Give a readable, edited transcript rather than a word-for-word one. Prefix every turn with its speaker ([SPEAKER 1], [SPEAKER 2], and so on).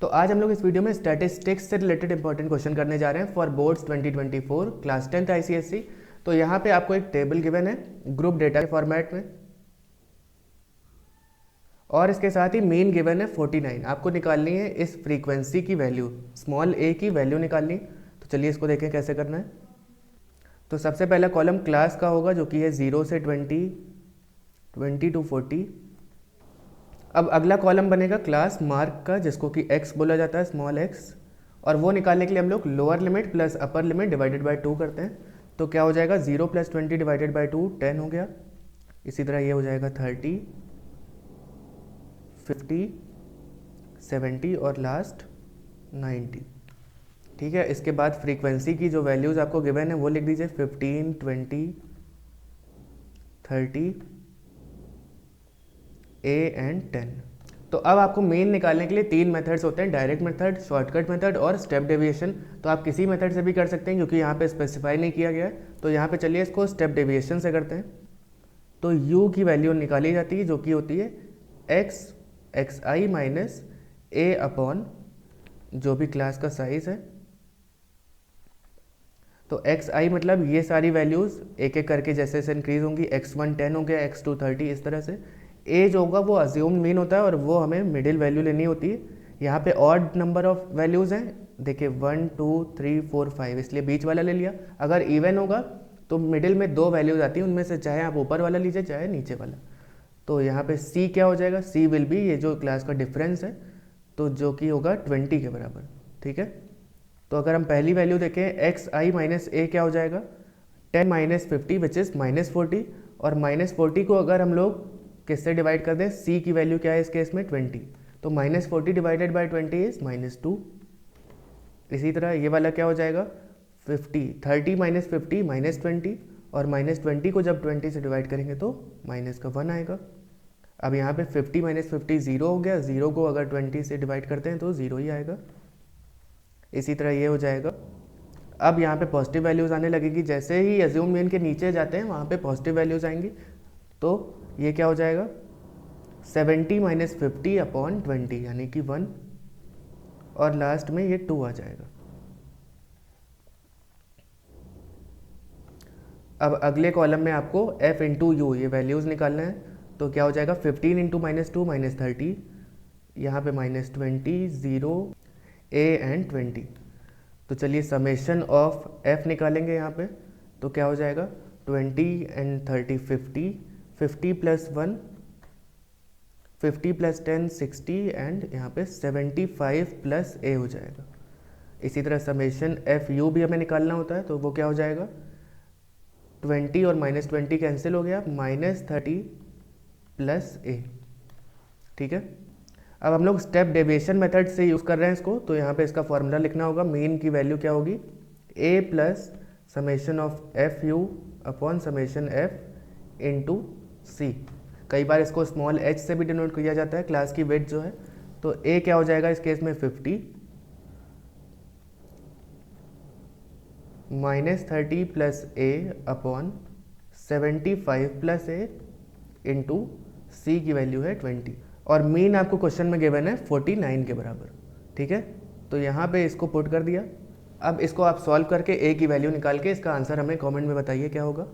[SPEAKER 1] तो आज हम लोग इस वीडियो में स्टैटिस्टिक्स से रिलेटेड इंपॉर्टेंट क्वेश्चन करने जा रहे हैं for boards 2024 class 10th ICSE. तो यहाँ पे आपको एक टेबल गिवन है ग्रुप डेटा के फॉर्मेट में, और इसके साथ ही मीन गिवन है 49। आपको निकालनी है इस फ्रीक्वेंसी की वैल्यू, स्मॉल ए की वैल्यू निकालनी। तो चलिए इसको देखें कैसे करना है। तो सबसे पहला कॉलम क्लास का होगा जो कि है 0 से 20, 20 to 40। अब अगला कॉलम बनेगा क्लास मार्क का, जिसको कि x बोला जाता है, स्मॉल x। और वो निकालने के लिए हम लोग lower limit plus upper limit divided by 2 करते हैं। तो क्या हो जाएगा, 0 + 20 डिवाइडेड बाय 2 10 हो गया। इसी तरह ये हो जाएगा 30, 50, 70 और लास्ट 90। ठीक है, इसके बाद फ्रीक्वेंसी की जो वैल्यूज़ आपको गिवन है वो लिख दीजिए, 15, 20, 30, A एंड 10। तो अब आपको मेन निकालने के लिए 3 मेथड्स होते हैं, डायरेक्ट मेथड, शॉर्टकट मेथड और स्टेप डेविएशन। तो आप किसी मेथड से भी कर सकते हैं क्योंकि यहाँ पे स्पेसिफाई नहीं किया गया है। तो यहाँ पे चलिए इसको स्टेप डेविएशन से करते हैं। तो u की वैल्यू निकाली जाती है जो कि होती है xi माइनस a अपॉन जो भी क्लास का साइज है। तो xi मतलब ये सारी वैल्यूज़ एक एक करके जैसे जैसे इंक्रीज होंगी, x1 10 हो गया, x2 30, इस तरह से। ए जो होगा वो अज्यूम मीन होता है और वो हमें मिडिल वैल्यू लेनी होती है। यहाँ पे ऑड नंबर ऑफ वैल्यूज़ हैं, देखिए 1 2 3 4 5, इसलिए बीच वाला ले लिया। अगर इवन होगा तो मिडिल में 2 वैल्यूज़ आती हैं, उनमें से चाहे आप ऊपर वाला लीजिए चाहे नीचे वाला। तो यहाँ पे c क्या हो जाएगा, c विल बी ये जो क्लास का डिफरेंस है, तो जो कि होगा 20 के बराबर। ठीक है, तो अगर हम पहली वैल्यू देखें xi माइनस a क्या हो जाएगा, 10 माइनस 50 विच इज़ -40। और -40 को अगर हम लोग किससे डिवाइड कर दें, c की वैल्यू क्या है इस केस में 20, तो -40 डिवाइडेड बाय 20 इज -2। इसी तरह ये वाला क्या हो जाएगा, 50, 30 माइनस 50 -20, और -20 को जब 20 से डिवाइड करेंगे तो माइनस का 1 आएगा। अब यहाँ पे 50 माइनस 50 0 हो गया, 0 को अगर 20 से डिवाइड करते हैं तो 0 ही आएगा। इसी तरह ये हो जाएगा। अब यहाँ पे पॉजिटिव वैल्यूज़ आने लगेगी, जैसे ही अज्यूम मीन के नीचे जाते हैं वहाँ पे पॉजिटिव वैल्यूज़ आएंगी। तो ये क्या हो जाएगा, 70 माइनस 50 अपॉन 20 यानी कि 1, और लास्ट में ये 2 आ जाएगा। अब अगले कॉलम में आपको f इंटू यू ये वैल्यूज़ निकालना है। तो क्या हो जाएगा, 15 इंटू -2 -30, यहाँ पे -20, 0 a एंड 20। तो चलिए समेशन ऑफ f निकालेंगे यहाँ पे। तो क्या हो जाएगा, 20 एंड 30 50, 50 + 1 50 + 10 60, एंड यहाँ पे 75 + a हो जाएगा। इसी तरह समेशन एफ यू भी हमें निकालना होता है। तो वो क्या हो जाएगा, 20 और -20 कैंसिल हो गया, -30 + a। ठीक है, अब हम लोग स्टेप डेविएशन मेथड से यूज़ कर रहे हैं इसको। तो यहाँ पे इसका फॉर्मूला लिखना होगा, मीन की वैल्यू क्या होगी, a plus summation of F U upon summation F into C. कई बार इसको स्मॉल h से भी डिनोट किया जाता है, क्लास की वेट जो है। तो a क्या हो जाएगा इस केस में 50 -30 + a अपॉन 75 + a इंटू सी की वैल्यू है 20, और मीन आपको क्वेश्चन में गिवन है 49 के बराबर। ठीक है, तो यहाँ पे इसको पुट कर दिया। अब इसको आप सॉल्व करके a की वैल्यू निकाल के इसका आंसर हमें कमेंट में बताइए क्या होगा।